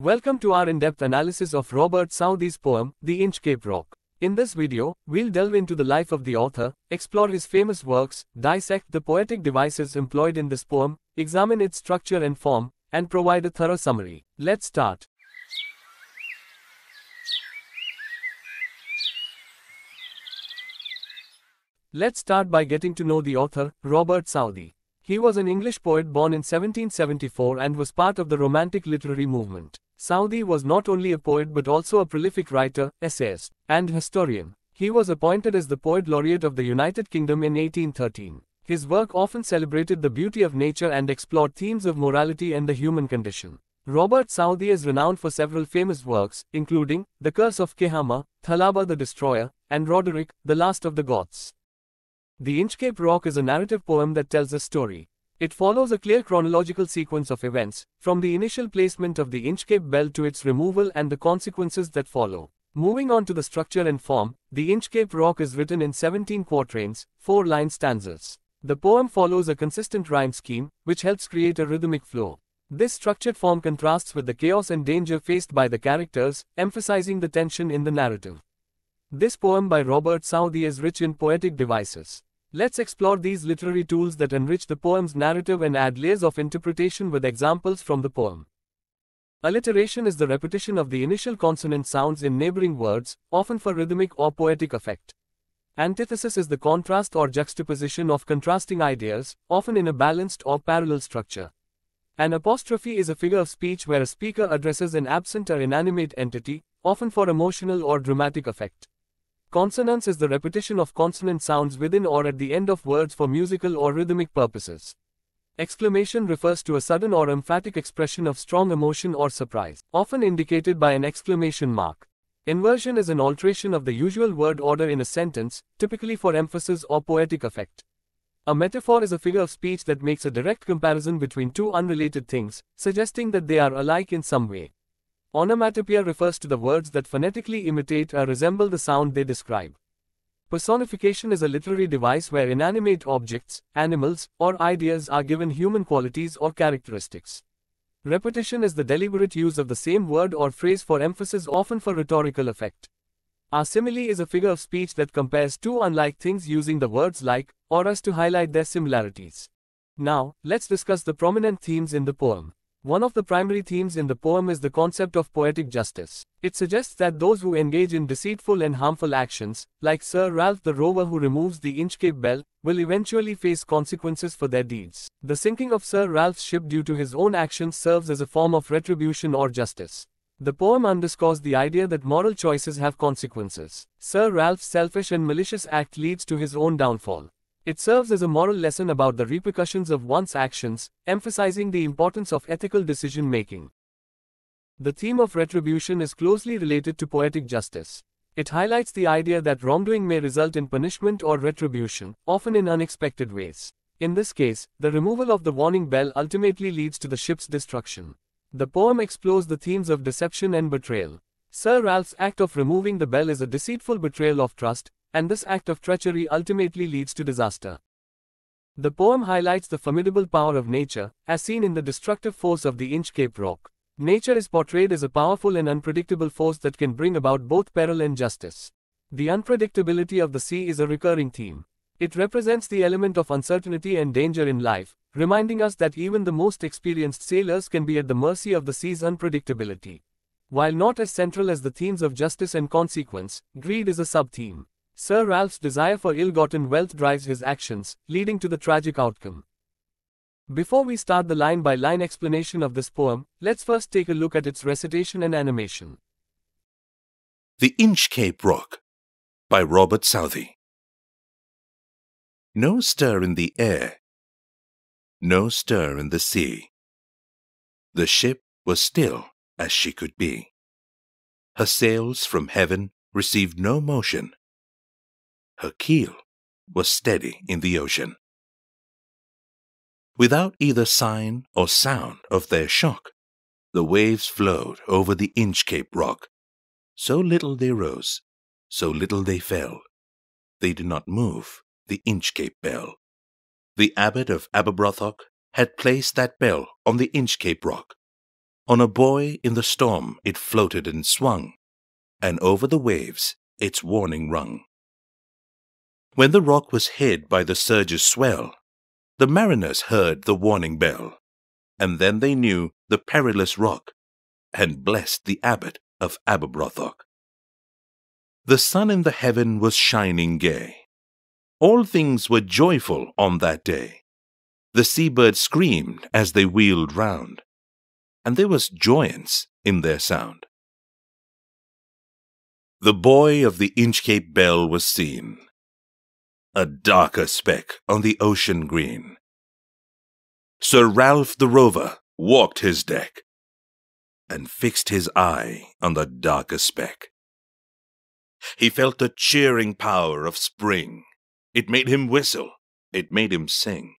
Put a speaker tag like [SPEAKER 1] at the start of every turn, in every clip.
[SPEAKER 1] Welcome to our in-depth analysis of Robert Southey's poem, The Inchcape Rock. In this video, we'll delve into the life of the author, explore his famous works, dissect the poetic devices employed in this poem, examine its structure and form, and provide a thorough summary. Let's start. Let's start by getting to know the author, Robert Southey. He was an English poet born in 1774 and was part of the Romantic literary movement. Southey was not only a poet but also a prolific writer, essayist, and historian. He was appointed as the Poet Laureate of the United Kingdom in 1813. His work often celebrated the beauty of nature and explored themes of morality and the human condition. Robert Southey is renowned for several famous works, including The Curse of Kehama, Thalaba the Destroyer, and Roderick, the Last of the Goths. The Inchcape Rock is a narrative poem that tells a story. It follows a clear chronological sequence of events, from the initial placement of the Inchcape bell to its removal and the consequences that follow. Moving on to the structure and form, the Inchcape Rock is written in 17 quatrains, 4-line stanzas. The poem follows a consistent rhyme scheme, which helps create a rhythmic flow. This structured form contrasts with the chaos and danger faced by the characters, emphasizing the tension in the narrative. This poem by Robert Southey is rich in poetic devices. Let's explore these literary tools that enrich the poem's narrative and add layers of interpretation with examples from the poem. Alliteration is the repetition of the initial consonant sounds in neighboring words, often for rhythmic or poetic effect. Antithesis is the contrast or juxtaposition of contrasting ideas, often in a balanced or parallel structure. An apostrophe is a figure of speech where a speaker addresses an absent or inanimate entity, often for emotional or dramatic effect. Consonance is the repetition of consonant sounds within or at the end of words for musical or rhythmic purposes. Exclamation refers to a sudden or emphatic expression of strong emotion or surprise, often indicated by an exclamation mark. Inversion is an alteration of the usual word order in a sentence, typically for emphasis or poetic effect. A metaphor is a figure of speech that makes a direct comparison between two unrelated things, suggesting that they are alike in some way. Onomatopoeia refers to the words that phonetically imitate or resemble the sound they describe. Personification is a literary device where inanimate objects, animals, or ideas are given human qualities or characteristics. Repetition is the deliberate use of the same word or phrase for emphasis, often for rhetorical effect. A simile is a figure of speech that compares two unlike things using the words like or as to highlight their similarities. Now, let's discuss the prominent themes in the poem. One of the primary themes in the poem is the concept of poetic justice. It suggests that those who engage in deceitful and harmful actions, like Sir Ralph the rover who removes the Inchcape bell, will eventually face consequences for their deeds. The sinking of Sir Ralph's ship due to his own actions serves as a form of retribution or justice. The poem underscores the idea that moral choices have consequences. Sir Ralph's selfish and malicious act leads to his own downfall. It serves as a moral lesson about the repercussions of one's actions, emphasizing the importance of ethical decision-making. The theme of retribution is closely related to poetic justice. It highlights the idea that wrongdoing may result in punishment or retribution, often in unexpected ways. In this case, the removal of the warning bell ultimately leads to the ship's destruction. The poem explores the themes of deception and betrayal. Sir Ralph's act of removing the bell is a deceitful betrayal of trust, and this act of treachery ultimately leads to disaster. The poem highlights the formidable power of nature, as seen in the destructive force of the Inchcape Rock. Nature is portrayed as a powerful and unpredictable force that can bring about both peril and justice. The unpredictability of the sea is a recurring theme. It represents the element of uncertainty and danger in life, reminding us that even the most experienced sailors can be at the mercy of the sea's unpredictability. While not as central as the themes of justice and consequence, greed is a sub-theme. Sir Ralph's desire for ill-gotten wealth drives his actions, leading to the tragic outcome. Before we start the line-by-line explanation of this poem, let's first take a look at its recitation and animation.
[SPEAKER 2] The Inchcape Rock by Robert Southey. No stir in the air, no stir in the sea. The ship was still as she could be. Her sails from heaven received no motion. Her keel was steady in the ocean. Without either sign or sound of their shock, the waves flowed over the Inchcape Rock. So little they rose, so little they fell. They did not move the Inchcape bell. The abbot of Aberbrothock had placed that bell on the Inchcape Rock. On a buoy in the storm it floated and swung, and over the waves its warning rung. When the rock was hid by the surge's swell, the mariners heard the warning bell, and then they knew the perilous rock, and blessed the abbot of Aberbrothock. The sun in the heaven was shining gay. All things were joyful on that day. The seabirds screamed as they wheeled round, and there was joyance in their sound. The buoy of the Inchcape bell was seen, a darker speck on the ocean green. Sir Ralph the Rover walked his deck, and fixed his eye on the darker speck. He felt the cheering power of spring. It made him whistle, it made him sing.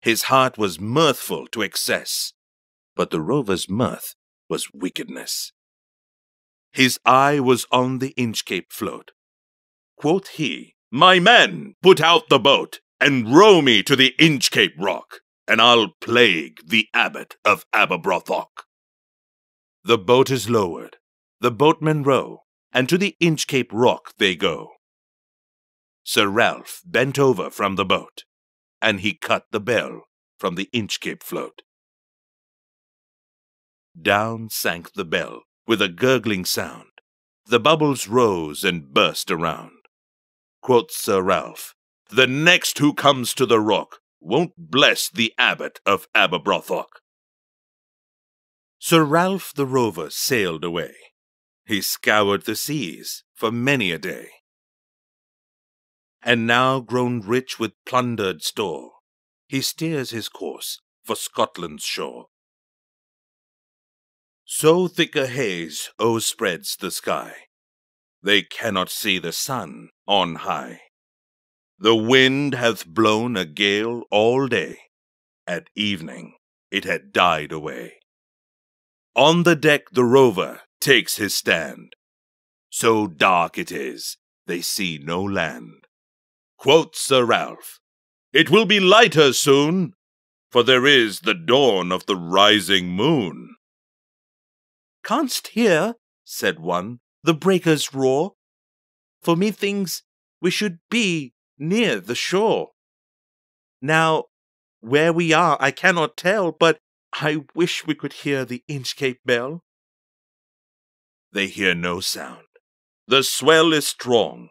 [SPEAKER 2] His heart was mirthful to excess, but the rover's mirth was wickedness. His eye was on the Inchcape float. Quoth he, "My men, put out the boat, and row me to the Inchcape rock, and I'll plague the abbot of Aberbrothock." The boat is lowered, the boatmen row, and to the Inchcape rock they go. Sir Ralph bent over from the boat, and he cut the bell from the Inchcape float. Down sank the bell with a gurgling sound. The bubbles rose and burst around. Quoth Sir Ralph, "The next who comes to the rock won't bless the abbot of Aberbrothock." Sir Ralph the Rover sailed away. He scoured the seas for many a day, and now grown rich with plundered store, he steers his course for Scotland's shore. So thick a haze o'erspreads the sky, they cannot see the sun on high. The wind hath blown a gale all day, at evening it had died away. On the deck the rover takes his stand, so dark it is, they see no land. Quoth Sir Ralph, "It will be lighter soon, for there is the dawn of the rising moon." "Canst hear," said one, "the breakers roar? For methinks we should be near the shore. Now, where we are I cannot tell, but I wish we could hear the Inchcape bell." They hear no sound. The swell is strong.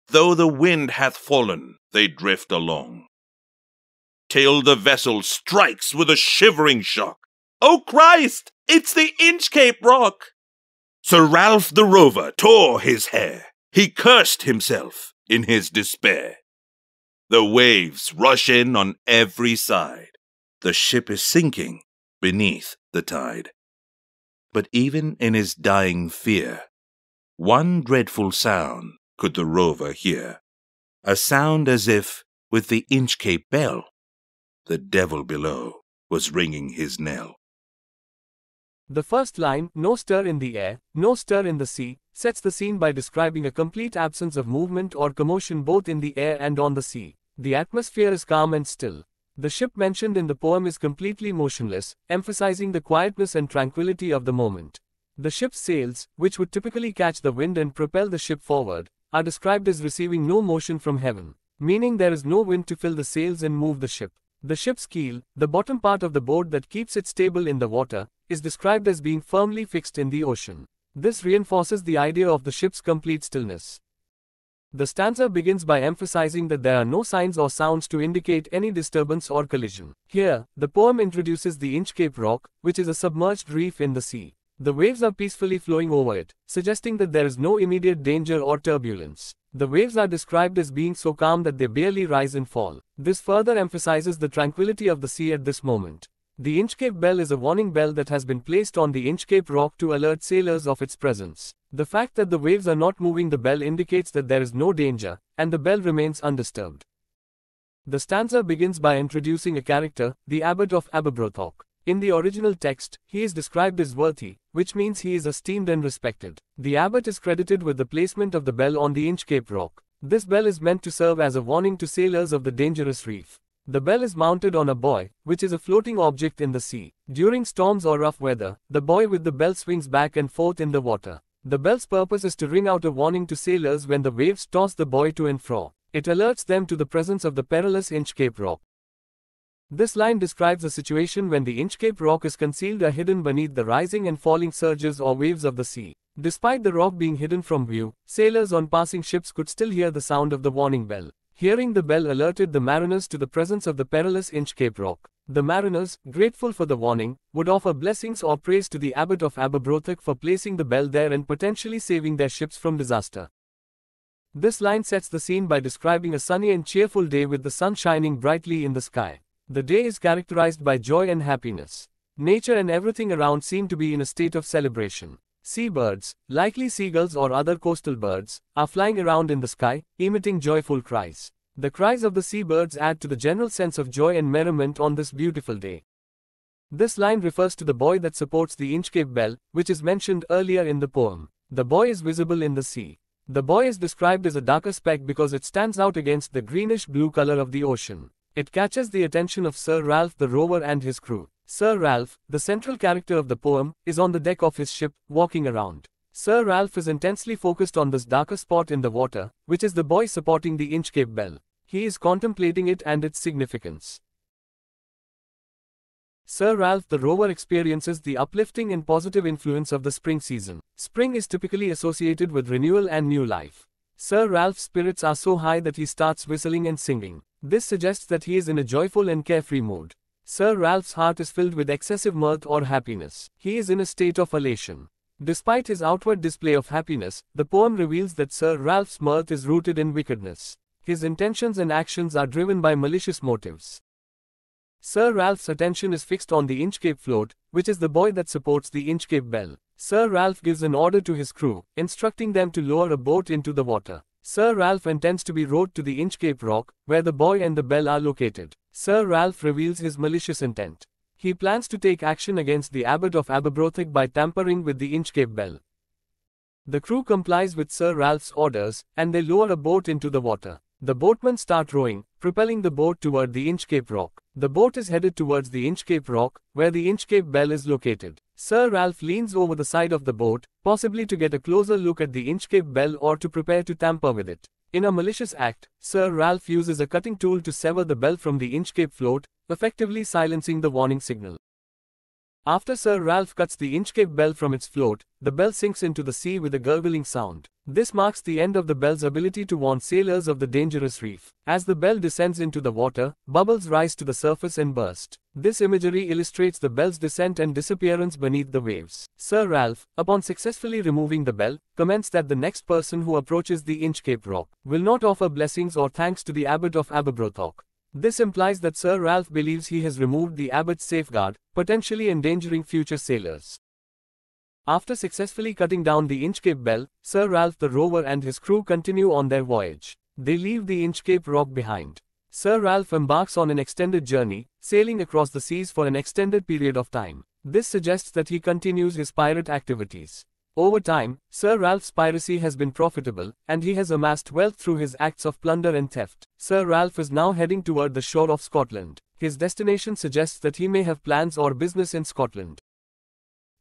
[SPEAKER 2] Though the wind hath fallen, they drift along, till the vessel strikes with a shivering shock. "Oh Christ, it's the Inchcape rock!" Sir Ralph the Rover tore his hair. He cursed himself in his despair. The waves rush in on every side. The ship is sinking beneath the tide. But even in his dying fear, one dreadful sound could the rover hear, a sound as if, with the Inchcape bell, the devil below was ringing his knell.
[SPEAKER 1] The first line, "No stir in the air, no stir in the sea," sets the scene by describing a complete absence of movement or commotion both in the air and on the sea. The atmosphere is calm and still. The ship mentioned in the poem is completely motionless, emphasizing the quietness and tranquility of the moment. The ship's sails, which would typically catch the wind and propel the ship forward, are described as receiving no motion from heaven, meaning there is no wind to fill the sails and move the ship. The ship's keel, the bottom part of the board that keeps it stable in the water, is described as being firmly fixed in the ocean. This reinforces the idea of the ship's complete stillness. The stanza begins by emphasizing that there are no signs or sounds to indicate any disturbance or collision. Here, the poem introduces the Inchcape rock, which is a submerged reef in the sea. The waves are peacefully flowing over it, suggesting that there is no immediate danger or turbulence. The waves are described as being so calm that they barely rise and fall. This further emphasizes the tranquility of the sea at this moment. The Inchcape bell is a warning bell that has been placed on the Inchcape rock to alert sailors of its presence. The fact that the waves are not moving the bell indicates that there is no danger, and the bell remains undisturbed. The stanza begins by introducing a character, the abbot of Aberbrothock. In the original text, he is described as worthy, which means he is esteemed and respected. The abbot is credited with the placement of the bell on the Inchcape rock. This bell is meant to serve as a warning to sailors of the dangerous reef. The bell is mounted on a buoy, which is a floating object in the sea. During storms or rough weather, the buoy with the bell swings back and forth in the water. The bell's purpose is to ring out a warning to sailors when the waves toss the buoy to and fro. It alerts them to the presence of the perilous Inchcape rock. This line describes a situation when the Inchcape rock is concealed or hidden beneath the rising and falling surges or waves of the sea. Despite the rock being hidden from view, sailors on passing ships could still hear the sound of the warning bell. Hearing the bell alerted the mariners to the presence of the perilous Inchcape rock. The mariners, grateful for the warning, would offer blessings or praise to the abbot of Aberbrothock for placing the bell there and potentially saving their ships from disaster. This line sets the scene by describing a sunny and cheerful day with the sun shining brightly in the sky. The day is characterized by joy and happiness. Nature and everything around seem to be in a state of celebration. Seabirds, likely seagulls or other coastal birds, are flying around in the sky, emitting joyful cries. The cries of the seabirds add to the general sense of joy and merriment on this beautiful day. This line refers to the buoy that supports the Inchcape bell, which is mentioned earlier in the poem. The buoy is visible in the sea. The buoy is described as a darker speck because it stands out against the greenish-blue color of the ocean. It catches the attention of Sir Ralph the rower and his crew. Sir Ralph, the central character of the poem, is on the deck of his ship, walking around. Sir Ralph is intensely focused on this darker spot in the water, which is the buoy supporting the Inchcape bell. He is contemplating it and its significance. Sir Ralph the rower experiences the uplifting and positive influence of the spring season. Spring is typically associated with renewal and new life. Sir Ralph's spirits are so high that he starts whistling and singing. This suggests that he is in a joyful and carefree mood. Sir Ralph's heart is filled with excessive mirth or happiness. He is in a state of elation. Despite his outward display of happiness, the poem reveals that Sir Ralph's mirth is rooted in wickedness. His intentions and actions are driven by malicious motives. Sir Ralph's attention is fixed on the Inchcape float, which is the buoy that supports the Inchcape bell. Sir Ralph gives an order to his crew, instructing them to lower a boat into the water. Sir Ralph intends to be rowed to the Inchcape rock, where the buoy and the bell are located. Sir Ralph reveals his malicious intent. He plans to take action against the abbot of Aberbrothock by tampering with the Inchcape bell. The crew complies with Sir Ralph's orders, and they lower a boat into the water. The boatmen start rowing, propelling the boat toward the Inchcape rock. The boat is headed towards the Inchcape rock, where the Inchcape bell is located. Sir Ralph leans over the side of the boat, possibly to get a closer look at the Inchcape bell or to prepare to tamper with it. In a malicious act, Sir Ralph uses a cutting tool to sever the bell from the Inchcape float, effectively silencing the warning signal. After Sir Ralph cuts the Inchcape bell from its float, the bell sinks into the sea with a gurgling sound. This marks the end of the bell's ability to warn sailors of the dangerous reef. As the bell descends into the water, bubbles rise to the surface and burst. This imagery illustrates the bell's descent and disappearance beneath the waves. Sir Ralph, upon successfully removing the bell, comments that the next person who approaches the Inchcape rock will not offer blessings or thanks to the abbot of Aberbrothock. This implies that Sir Ralph believes he has removed the abbot's safeguard, potentially endangering future sailors. After successfully cutting down the Inchcape bell, Sir Ralph the rower and his crew continue on their voyage. They leave the Inchcape rock behind. Sir Ralph embarks on an extended journey, sailing across the seas for an extended period of time. This suggests that he continues his pirate activities. Over time, Sir Ralph's piracy has been profitable, and he has amassed wealth through his acts of plunder and theft. Sir Ralph is now heading toward the shore of Scotland. His destination suggests that he may have plans or business in Scotland.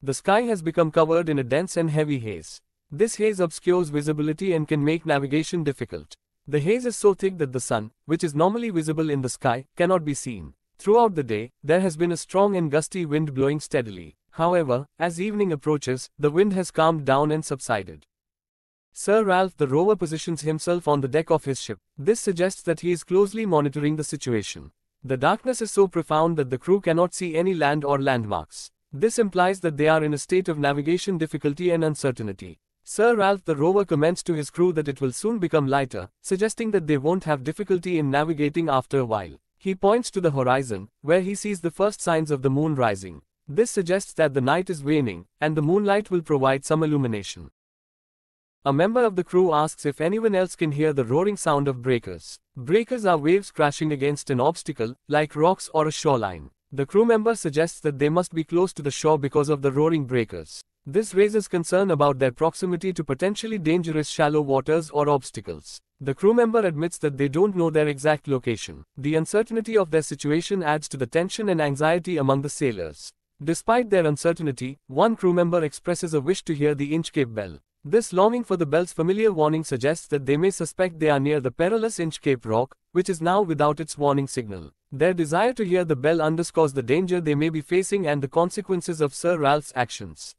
[SPEAKER 1] The sky has become covered in a dense and heavy haze. This haze obscures visibility and can make navigation difficult. The haze is so thick that the sun, which is normally visible in the sky, cannot be seen. Throughout the day, there has been a strong and gusty wind blowing steadily. However, as evening approaches, the wind has calmed down and subsided. Sir Ralph the rower positions himself on the deck of his ship. This suggests that he is closely monitoring the situation. The darkness is so profound that the crew cannot see any land or landmarks. This implies that they are in a state of navigation difficulty and uncertainty. Sir Ralph the rower comments to his crew that it will soon become lighter, suggesting that they won't have difficulty in navigating after a while. He points to the horizon, where he sees the first signs of the moon rising. This suggests that the night is waning, and the moonlight will provide some illumination. A member of the crew asks if anyone else can hear the roaring sound of breakers. Breakers are waves crashing against an obstacle, like rocks or a shoreline. The crew member suggests that they must be close to the shore because of the roaring breakers. This raises concern about their proximity to potentially dangerous shallow waters or obstacles. The crew member admits that they don't know their exact location. The uncertainty of their situation adds to the tension and anxiety among the sailors. Despite their uncertainty, one crew member expresses a wish to hear the Inchcape bell. This longing for the bell's familiar warning suggests that they may suspect they are near the perilous Inchcape rock, which is now without its warning signal. Their desire to hear the bell underscores the danger they may be facing and the consequences of Sir Ralph's actions.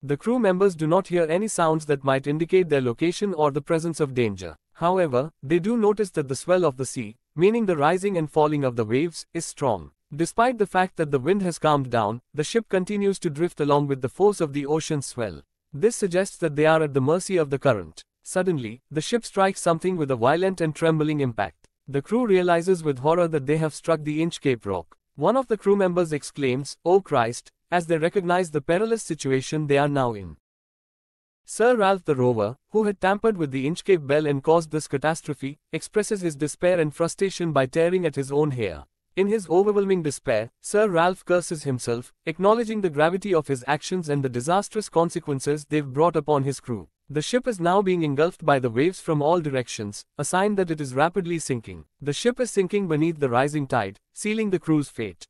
[SPEAKER 1] The crew members do not hear any sounds that might indicate their location or the presence of danger. However, they do notice that the swell of the sea, meaning the rising and falling of the waves, is strong. Despite the fact that the wind has calmed down, the ship continues to drift along with the force of the ocean's swell. This suggests that they are at the mercy of the current. Suddenly, the ship strikes something with a violent and trembling impact. The crew realizes with horror that they have struck the Inchcape rock. One of the crew members exclaims, "Oh Christ," as they recognize the perilous situation they are now in. Sir Ralph the rover, who had tampered with the Inchcape bell and caused this catastrophe, expresses his despair and frustration by tearing at his own hair. In his overwhelming despair, Sir Ralph curses himself, acknowledging the gravity of his actions and the disastrous consequences they've brought upon his crew. The ship is now being engulfed by the waves from all directions, a sign that it is rapidly sinking. The ship is sinking beneath the rising tide, sealing the crew's fate.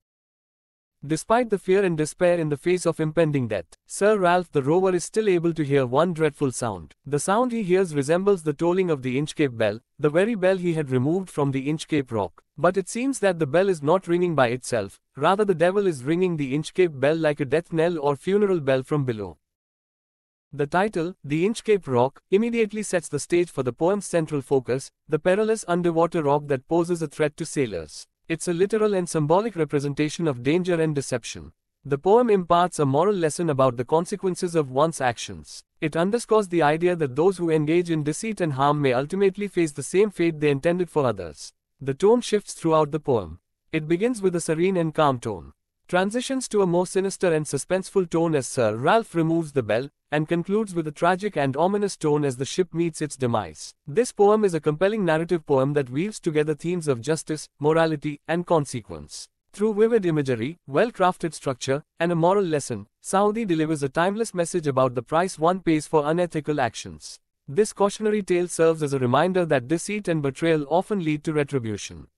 [SPEAKER 1] Despite the fear and despair in the face of impending death, Sir Ralph the rover is still able to hear one dreadful sound. The sound he hears resembles the tolling of the Inchcape bell, the very bell he had removed from the Inchcape rock. But it seems that the bell is not ringing by itself, rather the devil is ringing the Inchcape bell like a death knell or funeral bell from below. The title, The Inchcape Rock, immediately sets the stage for the poem's central focus, the perilous underwater rock that poses a threat to sailors. It's a literal and symbolic representation of danger and deception. The poem imparts a moral lesson about the consequences of one's actions. It underscores the idea that those who engage in deceit and harm may ultimately face the same fate they intended for others. The tone shifts throughout the poem. It begins with a serene and calm tone, transitions to a more sinister and suspenseful tone as Sir Ralph removes the bell, and concludes with a tragic and ominous tone as the ship meets its demise. This poem is a compelling narrative poem that weaves together themes of justice, morality, and consequence. Through vivid imagery, well-crafted structure, and a moral lesson, Southey delivers a timeless message about the price one pays for unethical actions. This cautionary tale serves as a reminder that deceit and betrayal often lead to retribution.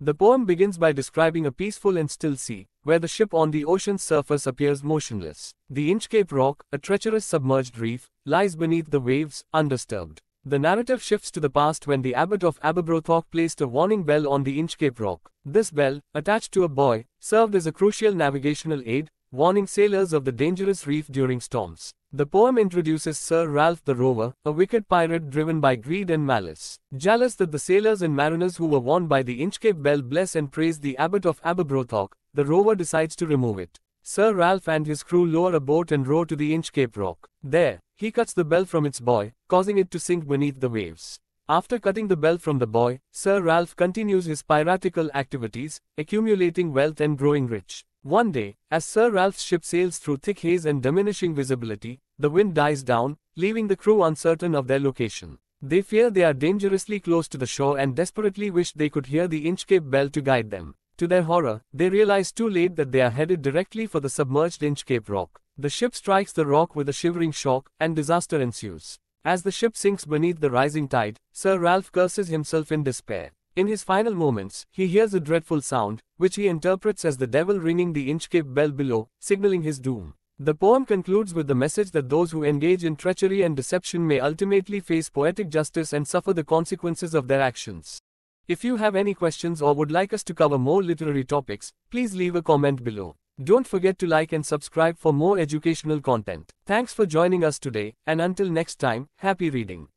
[SPEAKER 1] The poem begins by describing a peaceful and still sea, where the ship on the ocean's surface appears motionless. The Inchcape rock, a treacherous submerged reef, lies beneath the waves, undisturbed. The narrative shifts to the past when the abbot of Aberbrothock placed a warning bell on the Inchcape rock. This bell, attached to a buoy, served as a crucial navigational aid, warning sailors of the dangerous reef during storms. The poem introduces Sir Ralph the rover, a wicked pirate driven by greed and malice. Jealous that the sailors and mariners who were warned by the Inchcape bell bless and praise the abbot of Aberbrothock, the rover decides to remove it. Sir Ralph and his crew lower a boat and row to the Inchcape rock. There, he cuts the bell from its buoy, causing it to sink beneath the waves. After cutting the bell from the buoy, Sir Ralph continues his piratical activities, accumulating wealth and growing rich. One day, as Sir Ralph's ship sails through thick haze and diminishing visibility, the wind dies down, leaving the crew uncertain of their location. They fear they are dangerously close to the shore and desperately wish they could hear the Inchcape bell to guide them. To their horror, they realize too late that they are headed directly for the submerged Inchcape rock. The ship strikes the rock with a shivering shock, and disaster ensues. As the ship sinks beneath the rising tide, Sir Ralph curses himself in despair. In his final moments, he hears a dreadful sound, which he interprets as the devil ringing the Inchcape bell below, signaling his doom. The poem concludes with the message that those who engage in treachery and deception may ultimately face poetic justice and suffer the consequences of their actions. If you have any questions or would like us to cover more literary topics, please leave a comment below. Don't forget to like and subscribe for more educational content. Thanks for joining us today, and until next time, happy reading.